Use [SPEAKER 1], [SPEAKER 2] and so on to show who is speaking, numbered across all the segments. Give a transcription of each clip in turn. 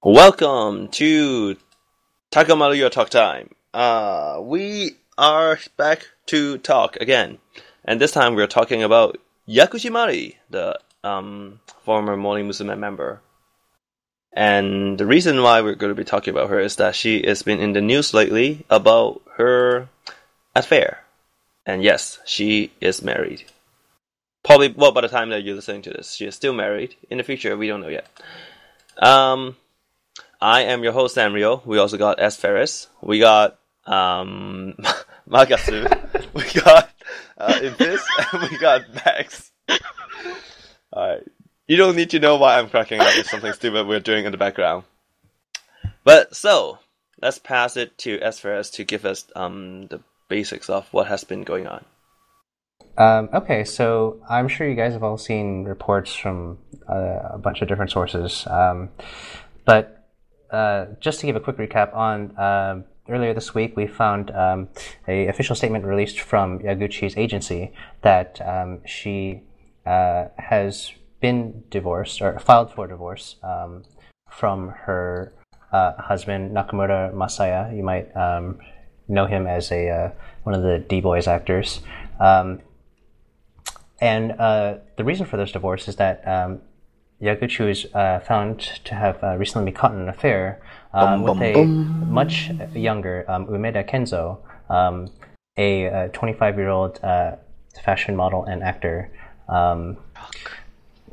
[SPEAKER 1] Welcome to TKMR Talktime. We are back to talk again, and this time we're talking about Yaguchi Mari, the former Morning Musume member. And the reason why we're going to be talking about her is that she has been in the news lately about her affair. And yes, she is married. Probably, well, by the time that you're listening to this, she is still married. In the future, we don't know yet. I am your host, Sanrio. We also got S. Ferris. We got Magatsu. We got Impis. And we got Max. Alright. You don't need to know why I'm cracking up. It's something stupid we're doing in the background. But so, let's pass it to S. Ferris to give us the basics of what has been going on.
[SPEAKER 2] Okay, so I'm sure you guys have all seen reports from a bunch of different sources. But just to give a quick recap, on earlier this week we found a official statement released from Yaguchi's agency that she has been divorced, or filed for divorce, from her husband, Nakamura Masaya. You might know him as one of the D-Boys actors. And the reason for this divorce is that Yaguchi was found to have recently been caught in an affair with a much younger Umeda Kenzo, a 25-year-old fashion model and actor.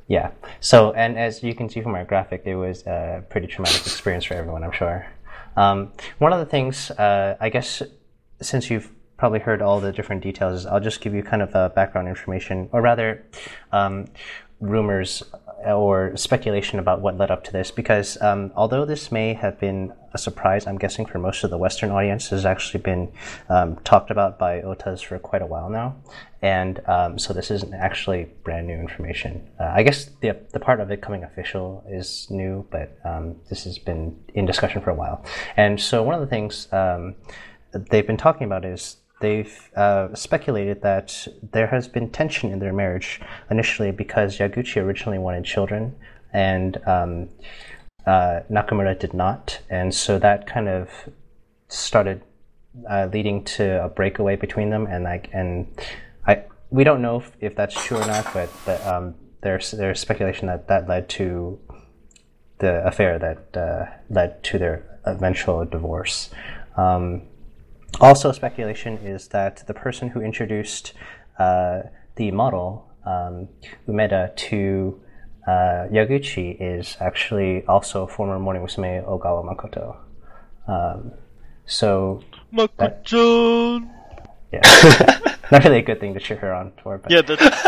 [SPEAKER 2] Yeah. So, and as you can see from our graphic, it was a pretty traumatic experience for everyone, I'm sure. One of the things, I guess, since you've probably heard all the different details, I'll just give you kind of background information, or rather, rumors or speculation about what led up to this, because although this may have been a surprise, I'm guessing for most of the Western audience, has actually been talked about by otas for quite a while now, and so this isn't actually brand new information. I guess the part of it coming official is new, but this has been in discussion for a while. And so one of the things they've been talking about is they've speculated that there has been tension in their marriage initially because Yaguchi originally wanted children and Nakamura did not, and so that kind of started leading to a breakaway between them. And we don't know if that's true or not, but there's speculation that led to the affair that led to their eventual divorce. Also, speculation is that the person who introduced the model, Umeda, to Yaguchi is actually also former Morning Musume Ogawa Makoto. So
[SPEAKER 3] Mako-chan!
[SPEAKER 2] Yeah. Not really a good thing to cheer her on for. But,
[SPEAKER 3] yeah, that's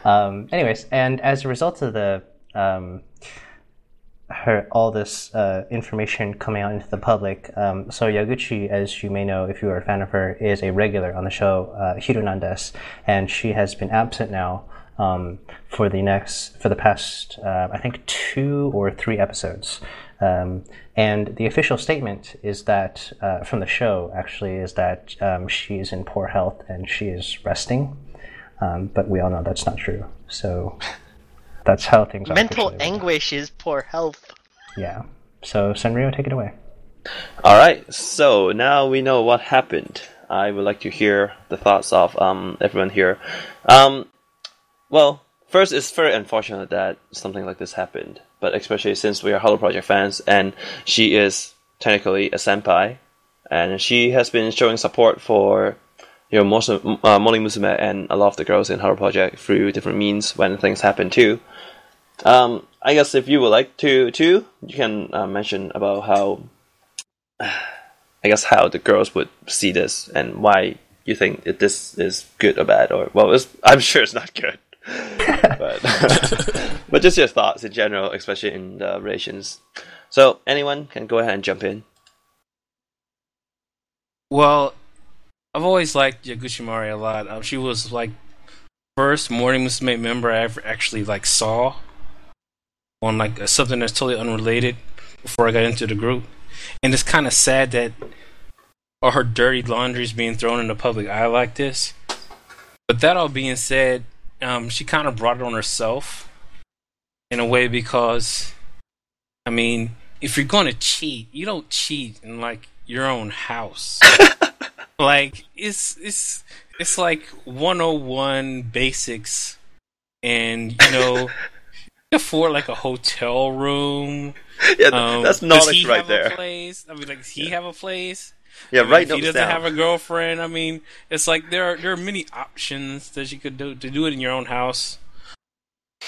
[SPEAKER 3] not.
[SPEAKER 2] Anyways, and as a result of the all this information coming out into the public, so Yaguchi, as you may know if you are a fan of her, is a regular on the show Hirunan Desu, and she has been absent now for the past I think 2 or 3 episodes. And the official statement is that from the show actually is that she is in poor health and she is resting, but we all know that's not true. So that's how things are.
[SPEAKER 3] Mental anguish is poor health.
[SPEAKER 2] Yeah. So, Sanrio, take it away.
[SPEAKER 1] Alright, so now we know what happened. I would like to hear the thoughts of everyone here. Well, first, it's very unfortunate that something like this happened, but especially since we are Hollow Project fans, and she is technically a senpai, and she has been showing support for Morning Musume and a lot of the girls in Hollow Project through different means when things happen too. I guess if you would like to too, you can mention about how the girls would see this and why you think that this is good or bad, or well, I'm sure it's not good, but just your thoughts in general, especially in the relations. So anyone can go ahead and jump in.
[SPEAKER 4] Well, I've always liked Yaguchi Mari a lot. She was like first Morning Musume member I ever actually saw on something that's totally unrelated before I got into the group. And it's kind of sad that all her dirty laundry is being thrown in the public eye like this. But that all being said, she kind of brought it on herself in a way, because I mean, if you're going to cheat, you don't cheat in like your own house. Like it's like 101 basics, and you know, afford like a hotel room.
[SPEAKER 1] Yeah, that's knowledge
[SPEAKER 4] does he
[SPEAKER 1] right
[SPEAKER 4] have
[SPEAKER 1] there.
[SPEAKER 4] A place? I mean, like, does he have a place?
[SPEAKER 1] Yeah,
[SPEAKER 4] I mean,
[SPEAKER 1] right.
[SPEAKER 4] if he doesn't have a girlfriend, I mean, it's like there are many options that you could do to do it in your own house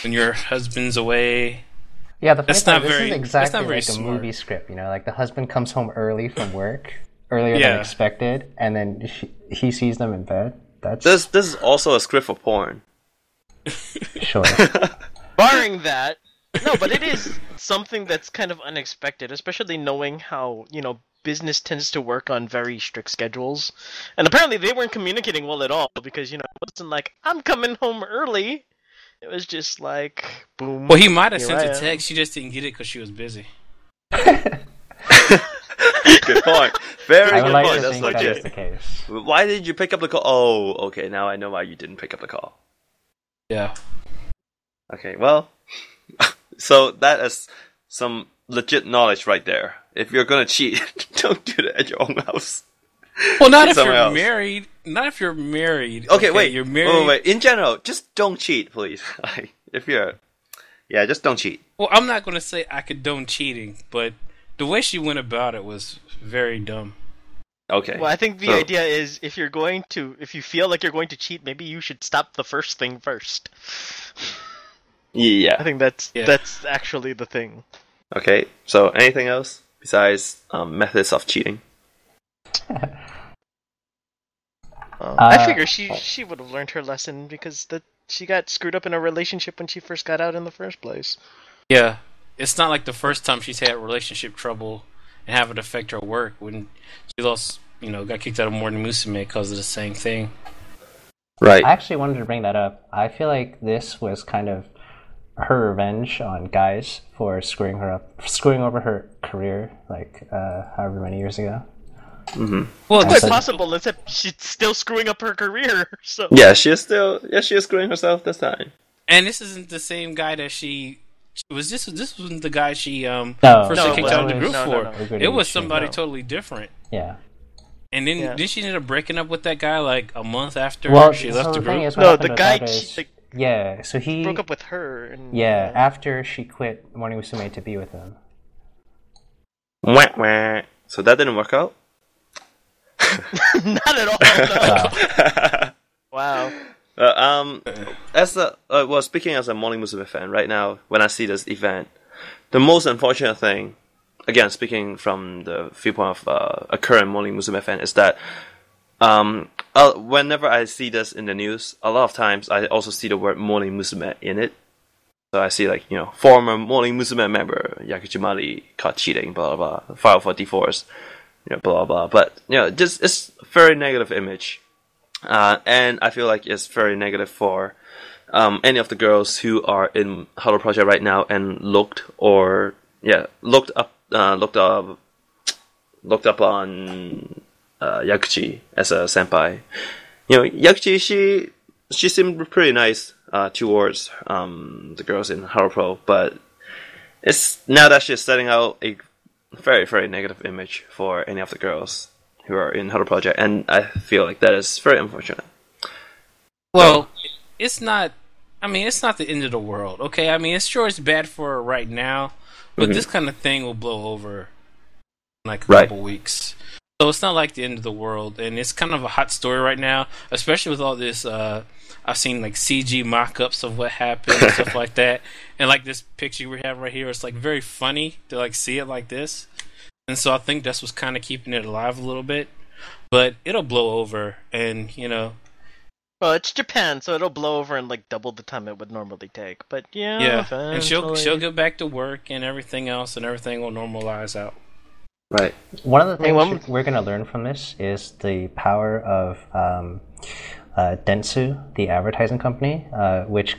[SPEAKER 4] when your husband's away.
[SPEAKER 2] Yeah, the
[SPEAKER 4] That's
[SPEAKER 2] funny
[SPEAKER 4] not
[SPEAKER 2] part,
[SPEAKER 4] very-
[SPEAKER 2] this is
[SPEAKER 4] that's not
[SPEAKER 2] exactly
[SPEAKER 4] very
[SPEAKER 2] like a
[SPEAKER 4] smart.
[SPEAKER 2] movie script, you know, like the husband comes home early from work, earlier
[SPEAKER 4] Yeah.
[SPEAKER 2] than expected, and then he sees them in bed. That's
[SPEAKER 1] This is also a script for porn.
[SPEAKER 2] sure.
[SPEAKER 3] Barring that, no, but it is something that's kind of unexpected, especially knowing how, business tends to work on very strict schedules. And apparently they weren't communicating well at all because, it wasn't like, I'm coming home early. It was just like, boom.
[SPEAKER 4] Well, he might have
[SPEAKER 3] here
[SPEAKER 4] sent
[SPEAKER 3] I
[SPEAKER 4] a
[SPEAKER 3] am.
[SPEAKER 4] text. She just didn't get it because she was busy.
[SPEAKER 1] Good point. Very
[SPEAKER 2] I would
[SPEAKER 1] good
[SPEAKER 2] like
[SPEAKER 1] point.
[SPEAKER 2] to
[SPEAKER 1] That's
[SPEAKER 2] think that is
[SPEAKER 1] legit.
[SPEAKER 2] the case.
[SPEAKER 1] Why did you pick up the call? Oh, okay. Now I know why you didn't pick up the call.
[SPEAKER 4] Yeah.
[SPEAKER 1] Okay, well, so that is some legit knowledge right there. If you're gonna cheat, don't do that at your own house.
[SPEAKER 4] Well, not if
[SPEAKER 1] Somewhere
[SPEAKER 4] you're
[SPEAKER 1] else.
[SPEAKER 4] married. Not if you're married.
[SPEAKER 1] Okay, wait.
[SPEAKER 4] You're married.
[SPEAKER 1] Wait. In general, just don't cheat, please. Like, if you're, yeah, just don't cheat.
[SPEAKER 4] Well, I'm not going to say I condone cheating, but the way she went about it was very dumb.
[SPEAKER 1] Okay.
[SPEAKER 3] Well, I think the
[SPEAKER 1] So-
[SPEAKER 3] idea is if you feel like you're going to cheat, maybe you should stop the first thing first.
[SPEAKER 1] Yeah.
[SPEAKER 3] I think that's
[SPEAKER 4] Yeah.
[SPEAKER 3] actually the thing.
[SPEAKER 1] Okay. So, anything else besides methods of cheating?
[SPEAKER 3] I figure she would have learned her lesson because she got screwed up in a relationship when she first got out in the first place.
[SPEAKER 4] Yeah. It's not like the first time she's had relationship trouble and have it affect her work when she lost, got kicked out of Morning Musume because of the same thing.
[SPEAKER 1] Right.
[SPEAKER 2] I actually wanted to bring that up. I feel like this was kind of her revenge on guys for screwing over her career, like however many years ago.
[SPEAKER 4] Well,
[SPEAKER 3] Quite
[SPEAKER 2] said-
[SPEAKER 3] possible, except she's still screwing up her career. So
[SPEAKER 1] Yeah, she is screwing herself this time.
[SPEAKER 4] and this isn't the same guy that she was. This wasn't the guy she first
[SPEAKER 2] No,
[SPEAKER 4] kicked out of the
[SPEAKER 2] it
[SPEAKER 4] group
[SPEAKER 2] was-
[SPEAKER 4] for.
[SPEAKER 3] no.
[SPEAKER 4] It was somebody
[SPEAKER 3] No.
[SPEAKER 4] totally different.
[SPEAKER 2] Yeah.
[SPEAKER 4] And then
[SPEAKER 3] Yeah.
[SPEAKER 4] did she end up breaking up with that guy like a month after
[SPEAKER 2] Well,
[SPEAKER 4] she
[SPEAKER 2] so
[SPEAKER 4] left the
[SPEAKER 2] the thing
[SPEAKER 4] group?
[SPEAKER 2] is, what
[SPEAKER 3] No,
[SPEAKER 2] happened
[SPEAKER 3] the
[SPEAKER 2] with
[SPEAKER 3] guy
[SPEAKER 2] that is-
[SPEAKER 3] she,
[SPEAKER 2] yeah, so he
[SPEAKER 3] broke up with her. And,
[SPEAKER 2] Yeah, after she quit Morning Musume to be with him.
[SPEAKER 1] Wah, wah. So that didn't work out.
[SPEAKER 3] Not at all. No.
[SPEAKER 2] Wow.
[SPEAKER 3] Wow.
[SPEAKER 1] Speaking as a Morning Musume fan, right now when I see this event, the most unfortunate thing, again speaking from the viewpoint of a current Morning Musume fan, is that whenever I see this in the news, a lot of times I also see the word Morning Musume in it. So I see former Morning Musume member Yaguchi Mari caught cheating, blah blah blah, filed for divorce, blah blah. But just it's a very negative image. And I feel like it's very negative for any of the girls who are in Hello Project right now and looked up on Yaguchi as a senpai. Yaguchi, she seemed pretty nice towards the girls in Hello Pro, but it's now that she's setting out a very, very negative image for any of the girls who are in Hello Project, and I feel like that is very unfortunate.
[SPEAKER 4] Well, it's not. I mean, it's not the end of the world. Okay, I mean, it's bad for her right now, but this kind of thing will blow over in like a couple weeks. So it's not like the end of the world, and it's kind of a hot story right now, especially with all this. I've seen like CG mock-ups of what happened and stuff like that, and like this picture we have right here. It's like very funny to like see it like this, and so I think that's what's kind of keeping it alive a little bit. But it'll blow over, and
[SPEAKER 3] Well, it's Japan, so it'll blow over in like double the time it would normally take. But
[SPEAKER 4] yeah, and she'll
[SPEAKER 3] eventually.
[SPEAKER 4] get back to work and everything else, and everything will normalize out.
[SPEAKER 1] Right.
[SPEAKER 2] One of the
[SPEAKER 3] I mean,
[SPEAKER 2] things we're going to learn from this is the power of Dentsu, the advertising company, which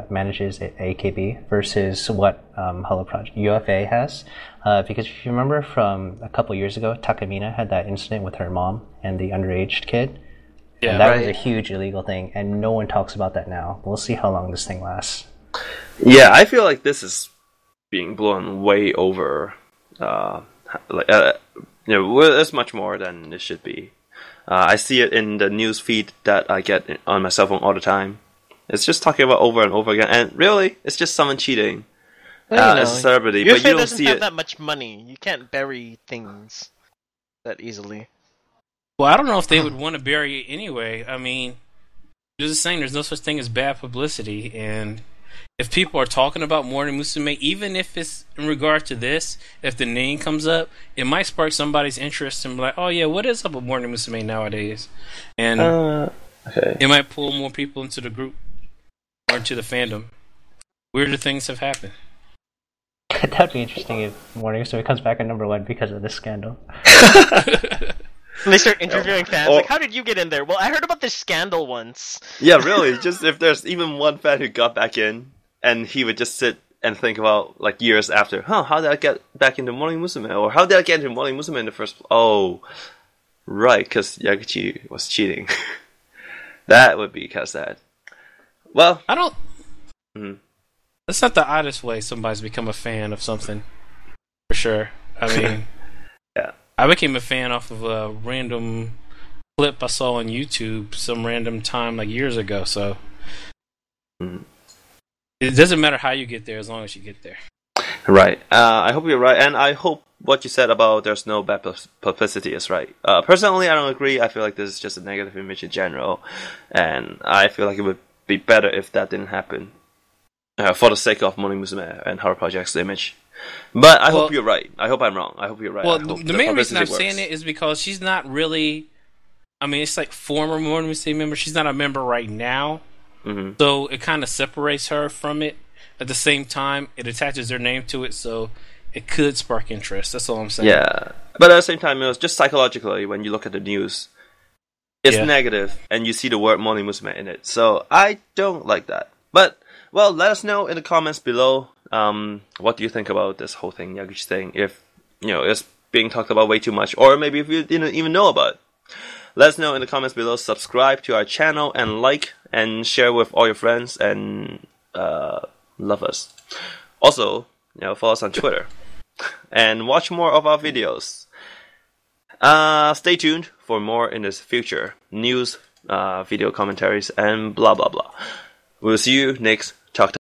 [SPEAKER 2] manages AKB, versus what Hello Project UFA has. Because if you remember from a couple years ago, Takamina had that incident with her mom and the underage kid.
[SPEAKER 4] Yeah,
[SPEAKER 2] and that was
[SPEAKER 1] right.
[SPEAKER 2] a huge illegal thing, and no one talks about that now. We'll see how long this thing lasts.
[SPEAKER 1] Yeah, I feel like this is being blown way over. It's much more than it should be. I see it in the news feed that I get on my cell phone all the time. It's just talking about over and over again, and really, it's just someone cheating as a celebrity. But you don't see
[SPEAKER 3] doesn't have
[SPEAKER 1] it.
[SPEAKER 3] that much money. You can't bury things that easily.
[SPEAKER 4] Well, I don't know if they would want to bury it anyway. I mean, they're just saying there's no such thing as bad publicity, and if people are talking about Morning Musume, even if it's in regard to this, if the name comes up, it might spark somebody's interest and be like, oh yeah, what is up with Morning Musume nowadays? And it might pull more people into the group or into the fandom. Weirder things have happened.
[SPEAKER 2] That'd be interesting if Morning Musume comes back at #1 because of this scandal.
[SPEAKER 3] And they start interviewing fans, like, how did you get in there? Well, I heard about this scandal once.
[SPEAKER 1] Yeah, really. Just if there's even one fan who got back in, and he would just sit and think about, like, years after, how did I get back into Morning Musume? Or how did I get into Morning Musume in the first... Oh, right, because Yaguchi was cheating. That would be kind of sad. Well...
[SPEAKER 4] I don't... That's not the oddest way somebody's become a fan of something. For sure. I mean...
[SPEAKER 1] Yeah.
[SPEAKER 4] I became a fan off of a random clip I saw on YouTube some random time, like, years ago, so... It doesn't matter how you get there as long as you get there.
[SPEAKER 1] Right. I hope you're right, and I hope what you said about there's no bad publicity is right. Personally, I don't agree. I feel like this is just a negative image in general, and I feel like it would be better if that didn't happen. For the sake of Morning Musume and Haru Project's image. But I hope you're right. I hope I'm wrong. I hope you're right.
[SPEAKER 4] Well, the main reason I'm saying it is because she's not really... I mean, it's like former Morning Musume member. She's not a member right now. So it kind of separates her from it. At the same time, it attaches their name to it, so it could spark interest. That's all I'm saying.
[SPEAKER 1] Yeah. But at the same time, it was just psychologically, when you look at the news, it's negative, and you see the word Morning Musume in it. So I don't like that. But... Well, let us know in the comments below. What do you think about this whole thing, Yaguchi thing? If it's being talked about way too much, or maybe if you didn't even know about it. Let us know in the comments below. Subscribe to our channel and like and share with all your friends and love us. Also, follow us on Twitter and watch more of our videos. Stay tuned for more in the future news, video commentaries, and blah blah blah. We'll see you next Talktime.